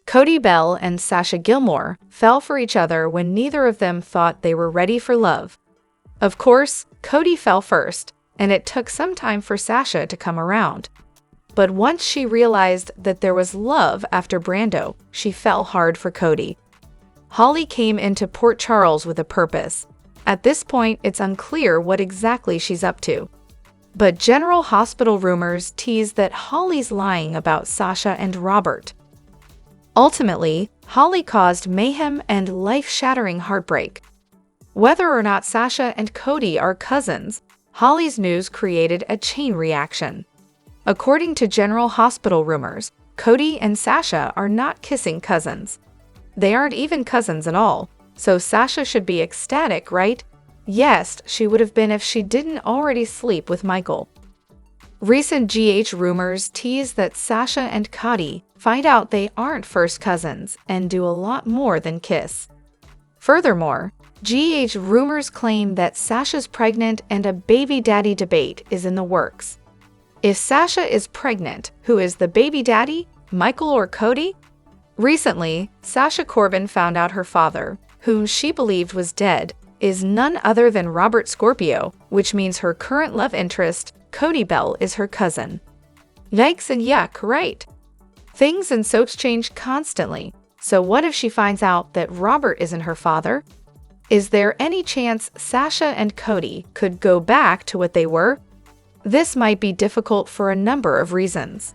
Cody Bell and Sasha Gilmore fell for each other when neither of them thought they were ready for love. Of course, Cody fell first, and it took some time for Sasha to come around. But once she realized that there was love after Brando, she fell hard for Cody. Holly came into Port Charles with a purpose. At this point, it's unclear what exactly she's up to. But General Hospital rumors tease that Holly's lying about Sasha and Robert. Ultimately, Holly caused mayhem and life-shattering heartbreak. Whether or not Sasha and Cody are cousins, Holly's news created a chain reaction. According to General Hospital rumors, Cody and Sasha are not kissing cousins. They aren't even cousins at all, so Sasha should be ecstatic, right? Yes, she would have been if she didn't already sleep with Michael. Recent GH rumors tease that Sasha and Cody find out they aren't first cousins and do a lot more than kiss. Furthermore, GH rumors claim that Sasha's pregnant and a baby daddy debate is in the works. If Sasha is pregnant, who is the baby daddy, Michael or Cody? Recently, Sasha Corbin found out her father, whom she believed was dead, is none other than Robert Scorpio, which means her current love interest, Cody Bell, is her cousin. Yikes and yuck, right? Things in soaps change constantly, so what if she finds out that Robert isn't her father? Is there any chance Sasha and Cody could go back to what they were? This might be difficult for a number of reasons.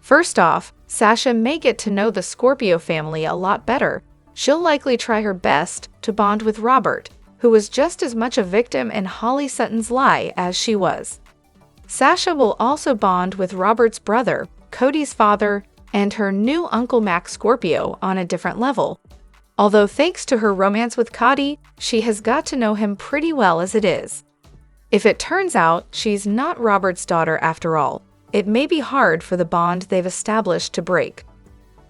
First off, Sasha may get to know the Scorpio family a lot better. She'll likely try her best to bond with Robert, who was just as much a victim in Holly Sutton's lie as she was. Sasha will also bond with Robert's brother, Cody's father, and her new Uncle Mac Scorpio on a different level. Although thanks to her romance with Cody, she has got to know him pretty well as it is. If it turns out she's not Robert's daughter after all, it may be hard for the bond they've established to break.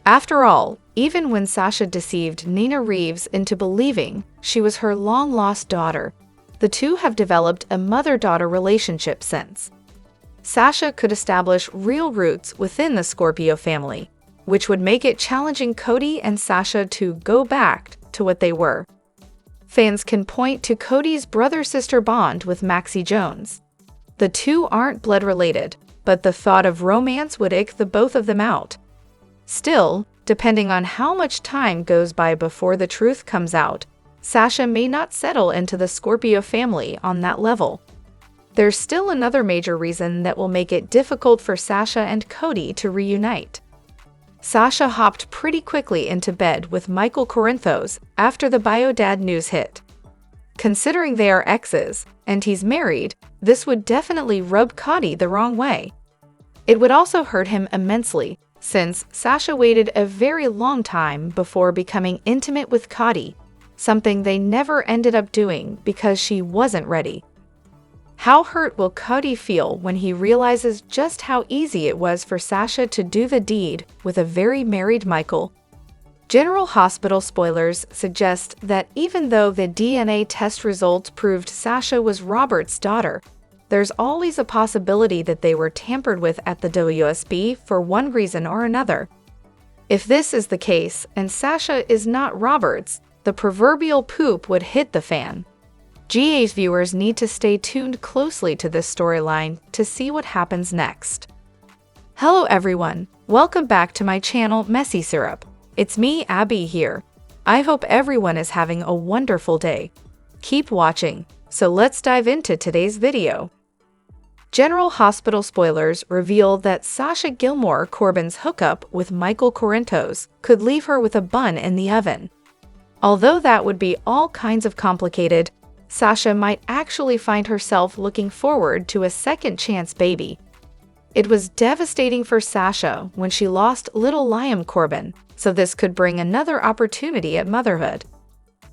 After all, even when Sasha deceived Nina Reeves into believing she was her long-lost daughter, the two have developed a mother-daughter relationship since. Sasha could establish real roots within the Scorpio family, which would make it challenging Cody and Sasha to go back to what they were. Fans can point to Cody's brother-sister bond with Maxie Jones. The two aren't blood-related, but the thought of romance would ick the both of them out. Still, depending on how much time goes by before the truth comes out, Sasha may not settle into the Scorpio family on that level. There's still another major reason that will make it difficult for Sasha and Cody to reunite. Sasha hopped pretty quickly into bed with Michael Corinthos after the Biodad news hit. Considering they are exes, and he's married, this would definitely rub Cody the wrong way. It would also hurt him immensely, since Sasha waited a very long time before becoming intimate with Cody, something they never ended up doing because she wasn't ready. How hurt will Cody feel when he realizes just how easy it was for Sasha to do the deed with a very married Michael? General Hospital spoilers suggest that even though the DNA test results proved Sasha was Robert's daughter, there's always a possibility that they were tampered with at the WSB for one reason or another. If this is the case and Sasha is not Robert's, the proverbial poop would hit the fan. GA's viewers need to stay tuned closely to this storyline to see what happens next. Hello everyone, welcome back to my channel Messy Syrup. It's me, Abby, here. I hope everyone is having a wonderful day. Keep watching, so let's dive into today's video. General Hospital spoilers reveal that Sasha Gilmore Corbin's hookup with Michael Corinthos could leave her with a bun in the oven. Although that would be all kinds of complicated, Sasha might actually find herself looking forward to a second-chance baby. It was devastating for Sasha when she lost little Liam Corbin, so this could bring another opportunity at motherhood.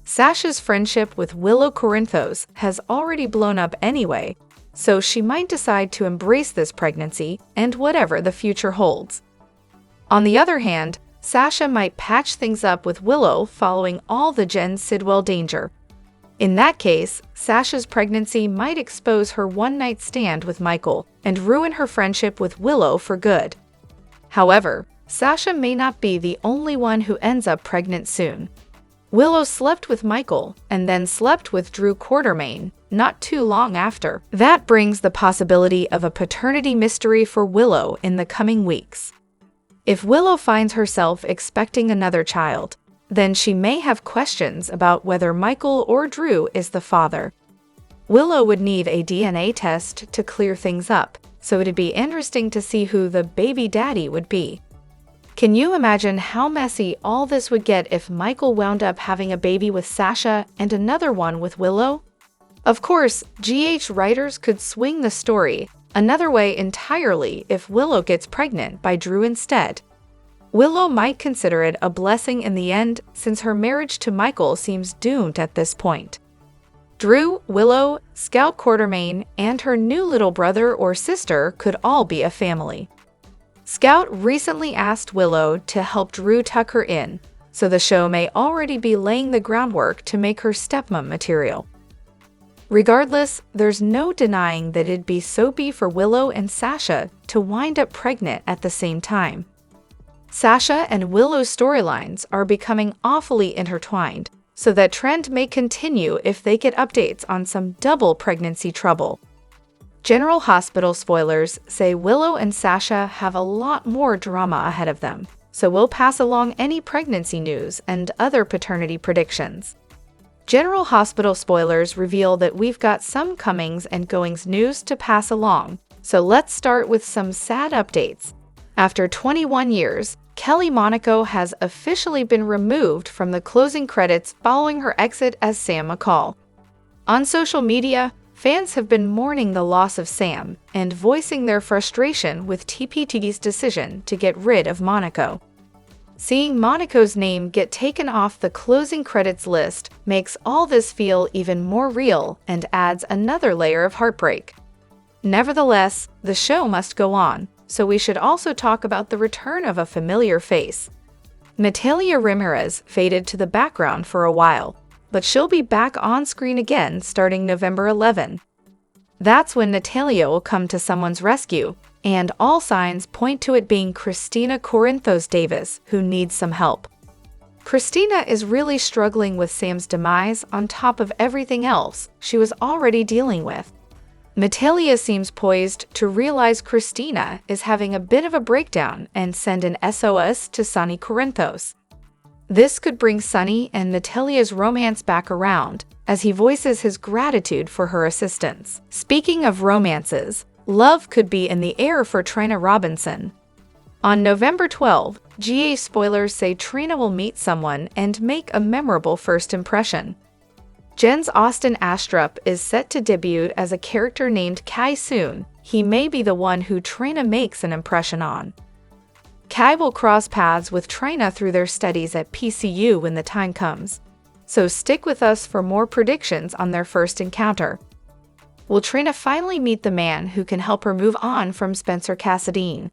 Sasha's friendship with Willow Corinthos has already blown up anyway, so she might decide to embrace this pregnancy and whatever the future holds. On the other hand, Sasha might patch things up with Willow following all the Jen Sidwell danger. In that case, Sasha's pregnancy might expose her one-night stand with Michael and ruin her friendship with Willow for good. However, Sasha may not be the only one who ends up pregnant soon. Willow slept with Michael and then slept with Drew Quartermaine not too long after. That brings the possibility of a paternity mystery for Willow in the coming weeks. If Willow finds herself expecting another child, then she may have questions about whether Michael or Drew is the father. Willow would need a DNA test to clear things up, so it'd be interesting to see who the baby daddy would be. Can you imagine how messy all this would get if Michael wound up having a baby with Sasha and another one with Willow? Of course, GH writers could swing the story another way entirely if Willow gets pregnant by Drew instead. Willow might consider it a blessing in the end since her marriage to Michael seems doomed at this point. Drew, Willow, Scout Quartermaine, and her new little brother or sister could all be a family. Scout recently asked Willow to help Drew tuck her in, so the show may already be laying the groundwork to make her stepmom material. Regardless, there's no denying that it'd be soapy for Willow and Sasha to wind up pregnant at the same time. Sasha and Willow's storylines are becoming awfully intertwined, so that trend may continue if they get updates on some double pregnancy trouble. General Hospital spoilers say Willow and Sasha have a lot more drama ahead of them, so we'll pass along any pregnancy news and other paternity predictions. General Hospital spoilers reveal that we've got some comings and goings news to pass along, so let's start with some sad updates. After 21 years, Kelly Monaco has officially been removed from the closing credits following her exit as Sam McCall. On social media, fans have been mourning the loss of Sam and voicing their frustration with TPT's decision to get rid of Monaco. Seeing Monaco's name get taken off the closing credits list makes all this feel even more real and adds another layer of heartbreak. Nevertheless, the show must go on, so we should also talk about the return of a familiar face. Natalia Ramirez faded to the background for a while, but she'll be back on screen again starting November 11. That's when Natalia will come to someone's rescue, and all signs point to it being Christina Corinthos Davis who needs some help. Christina is really struggling with Sam's demise on top of everything else she was already dealing with. Natalia seems poised to realize Christina is having a bit of a breakdown and send an SOS to Sonny Corinthos. This could bring Sonny and Natalia's romance back around, as he voices his gratitude for her assistance. Speaking of romances, love could be in the air for Trina Robinson. On November 12, GA spoilers say Trina will meet someone and make a memorable first impression. Jen's Austin Astrup is set to debut as a character named Kai soon. He may be the one who Trina makes an impression on. Kai will cross paths with Trina through their studies at PCU when the time comes. So stick with us for more predictions on their first encounter. Will Trina finally meet the man who can help her move on from Spencer Cassadine?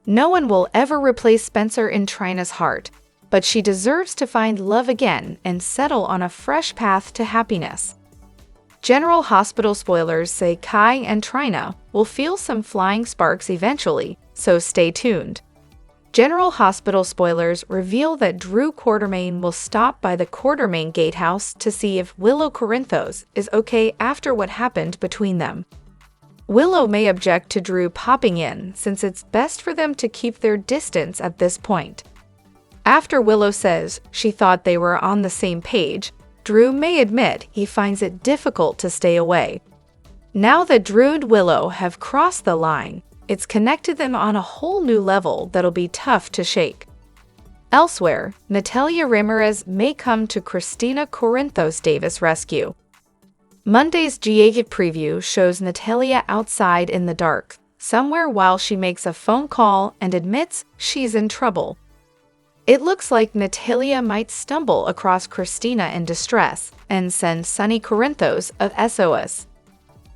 No one will ever replace Spencer in Trina's heart, but she deserves to find love again and settle on a fresh path to happiness. General Hospital spoilers say Kai and Trina will feel some flying sparks eventually, so stay tuned. General Hospital spoilers reveal that Drew Quartermaine will stop by the Quartermaine gatehouse to see if Willow Corinthos is okay after what happened between them. Willow may object to Drew popping in since it's best for them to keep their distance at this point. After Willow says she thought they were on the same page, Drew may admit he finds it difficult to stay away. Now that Drew and Willow have crossed the line, it's connected them on a whole new level that'll be tough to shake. Elsewhere, Natalia Ramirez may come to Christina Corinthos Davis' rescue. Monday's GA preview shows Natalia outside in the dark, somewhere while she makes a phone call and admits she's in trouble. It looks like Natalia might stumble across Christina in distress and send Sonny Corinthos of SOS.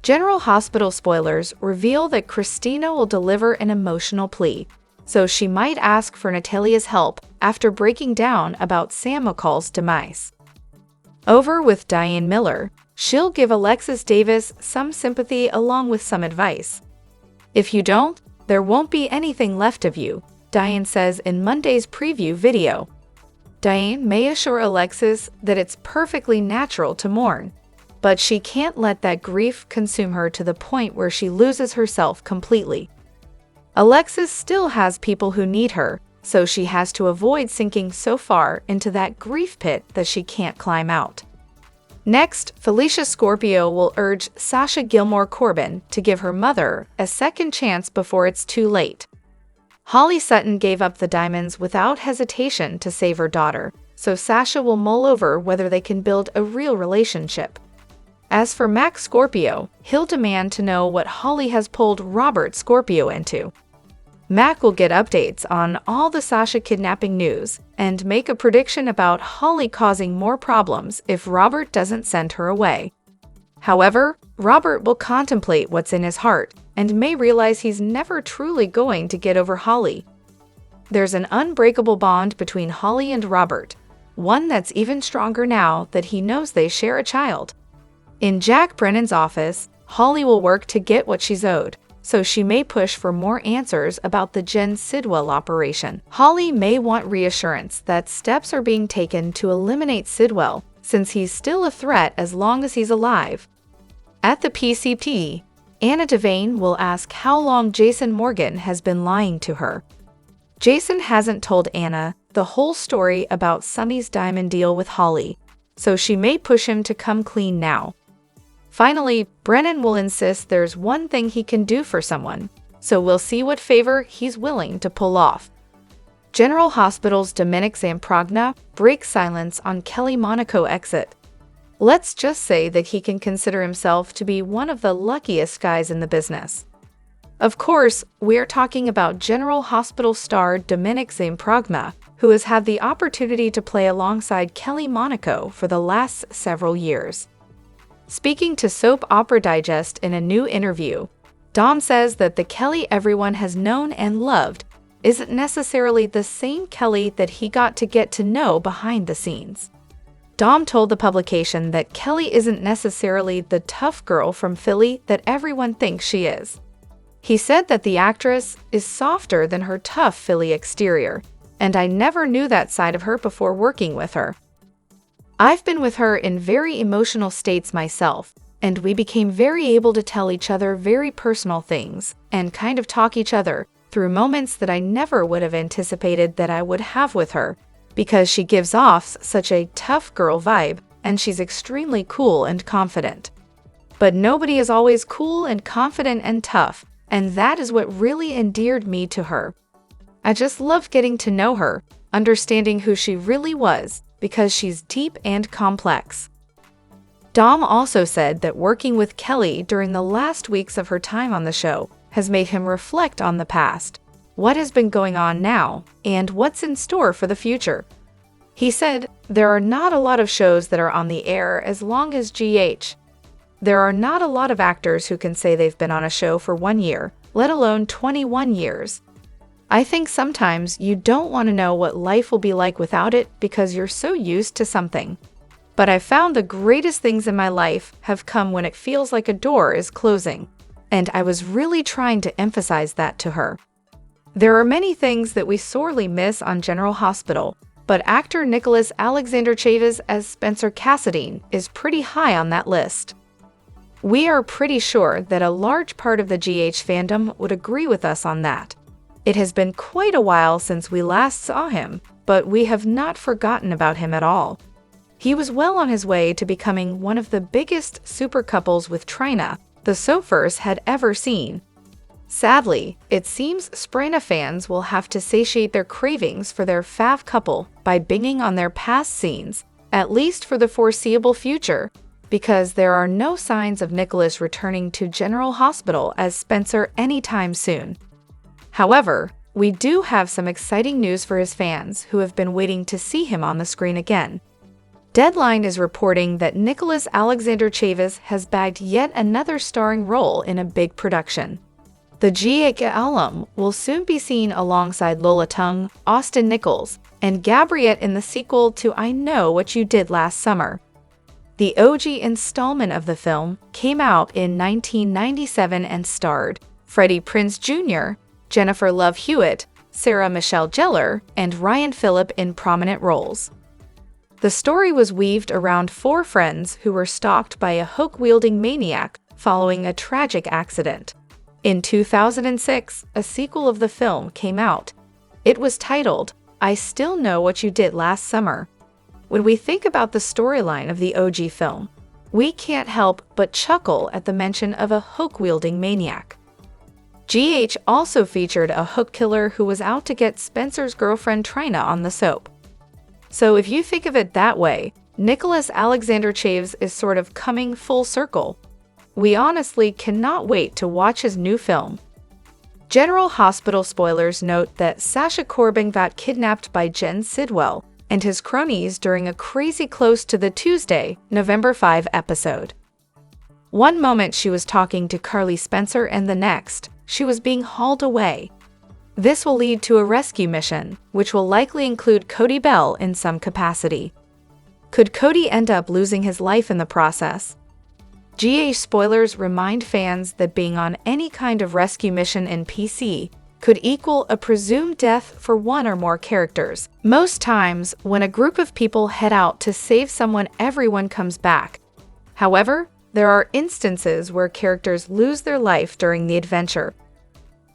General Hospital spoilers reveal that Christina will deliver an emotional plea, so she might ask for Natalia's help after breaking down about Sam McCall's demise. Over with Diane Miller, she'll give Alexis Davis some sympathy along with some advice. If you don't, there won't be anything left of you. Diane says in Monday's preview video. Diane may assure Alexis that it's perfectly natural to mourn, but she can't let that grief consume her to the point where she loses herself completely. Alexis still has people who need her, so she has to avoid sinking so far into that grief pit that she can't climb out. Next, Felicia Scorpio will urge Sasha Gilmore Corbin to give her mother a second chance before it's too late. Holly Sutton gave up the diamonds without hesitation to save her daughter, so Sasha will mull over whether they can build a real relationship. As for Max Scorpio, he'll demand to know what Holly has pulled Robert Scorpio into. Mac will get updates on all the Sasha kidnapping news and make a prediction about Holly causing more problems if Robert doesn't send her away. However, Robert will contemplate what's in his heart and may realize he's never truly going to get over Holly. There's an unbreakable bond between Holly and Robert, one that's even stronger now that he knows they share a child. In Jack Brennan's office, Holly will work to get what she's owed, so she may push for more answers about the Jen Sidwell operation. Holly may want reassurance that steps are being taken to eliminate Sidwell, since he's still a threat as long as he's alive. At the PCP, Anna Devane will ask how long Jason Morgan has been lying to her. Jason hasn't told Anna the whole story about Sonny's diamond deal with Holly, so she may push him to come clean now. Finally, Brennan will insist there's one thing he can do for someone, so we'll see what favor he's willing to pull off. General Hospital's Dominic Zamprogna breaks silence on Kelly Monaco exit. Let's just say that he can consider himself to be one of the luckiest guys in the business. Of course, we're talking about General Hospital star Dominic Zamprogna, who has had the opportunity to play alongside Kelly Monaco for the last several years. Speaking to Soap Opera Digest in a new interview, Dom says that the Kelly everyone has known and loved isn't necessarily the same Kelly that he got to know behind the scenes. Dom told the publication that Kelly isn't necessarily the tough girl from Philly that everyone thinks she is. He said that the actress is softer than her tough Philly exterior, and I never knew that side of her before working with her. I've been with her in very emotional states myself, and we became very able to tell each other very personal things and kind of talk each other through moments that I never would have anticipated that I would have with her, because she gives off such a tough girl vibe and she's extremely cool and confident. But nobody is always cool and confident and tough, and that is what really endeared me to her. I just loved getting to know her, understanding who she really was, because she's deep and complex. Dom also said that working with Kelly during the last weeks of her time on the show has made him reflect on the past, what has been going on now, and what's in store for the future. He said, "There are not a lot of shows that are on the air as long as GH. There are not a lot of actors who can say they've been on a show for 1 year, let alone 21 years. I think sometimes you don't want to know what life will be like without it because you're so used to something. But I found the greatest things in my life have come when it feels like a door is closing, and I was really trying to emphasize that to her." There are many things that we sorely miss on General Hospital, but actor Nikolas Alexander Chaves as Spencer Cassadine is pretty high on that list. We are pretty sure that a large part of the GH fandom would agree with us on that. It has been quite a while since we last saw him, but we have not forgotten about him at all. He was well on his way to becoming one of the biggest super couples with Trina the Sofers had ever seen. Sadly, it seems Sprina fans will have to satiate their cravings for their fav couple by binging on their past scenes, at least for the foreseeable future, because there are no signs of Nikolas returning to General Hospital as Spencer anytime soon. However, we do have some exciting news for his fans who have been waiting to see him on the screen again. Deadline is reporting that Nikolas Alexander Chaves has bagged yet another starring role in a big production. The GH alum will soon be seen alongside Lola Tung, Austin Nichols, and Gabriette in the sequel to I Know What You Did Last Summer. The OG installment of the film came out in 1997 and starred Freddie Prinze Jr., Jennifer Love Hewitt, Sarah Michelle Gellar, and Ryan Phillip in prominent roles. The story was weaved around four friends who were stalked by a hook-wielding maniac following a tragic accident. In 2006, a sequel of the film came out. It was titled, I Still Know What You Did Last Summer. When we think about the storyline of the OG film, we can't help but chuckle at the mention of a hook-wielding maniac. GH also featured a hook killer who was out to get Spencer's girlfriend Trina on the soap. So if you think of it that way, Nikolas Alexander Chaves is sort of coming full circle. We honestly cannot wait to watch his new film. General Hospital spoilers note that Sasha Corbin got kidnapped by Jen Sidwell and his cronies during a crazy close to the Tuesday, November 5 episode. One moment she was talking to Carly Spencer and the next, she was being hauled away. This will lead to a rescue mission, which will likely include Cody Bell in some capacity. Could Cody end up losing his life in the process? GH spoilers remind fans that being on any kind of rescue mission in PC could equal a presumed death for one or more characters. Most times, when a group of people head out to save someone, everyone comes back. However, there are instances where characters lose their life during the adventure.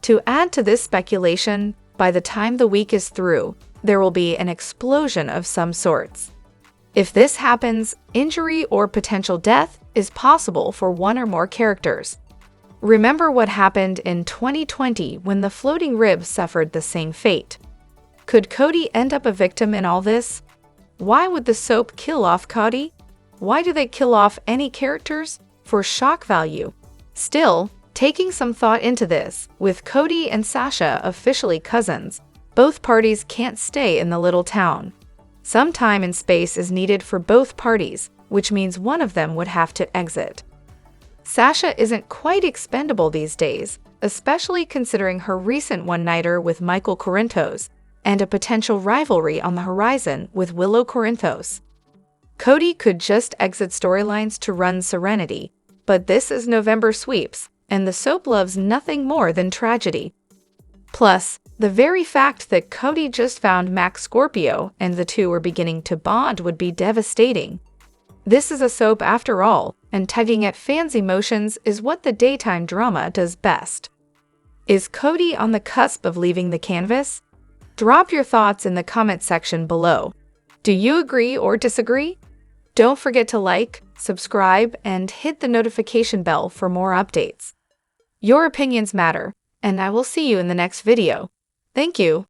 To add to this speculation, by the time the week is through, there will be an explosion of some sorts. If this happens, injury or potential death is possible for one or more characters. Remember what happened in 2020 when the floating rib suffered the same fate. Could Cody end up a victim in all this? Why would the soap kill off Cody? Why do they kill off any characters? For shock value. Still, taking some thought into this, with Cody and Sasha officially cousins, both parties can't stay in the little town. Some time and space is needed for both parties, which means one of them would have to exit. Sasha isn't quite expendable these days, especially considering her recent one-nighter with Michael Corinthos and a potential rivalry on the horizon with Willow Corinthos. Cody could just exit storylines to run Serenity, but this is November sweeps, and the soap loves nothing more than tragedy. Plus, the very fact that Cody just found Max Scorpio and the two were beginning to bond would be devastating. This is a soap after all, and tugging at fans' emotions is what the daytime drama does best. Is Cody on the cusp of leaving the canvas? Drop your thoughts in the comment section below. Do you agree or disagree? Don't forget to like, subscribe, and hit the notification bell for more updates. Your opinions matter, and I will see you in the next video. Thank you.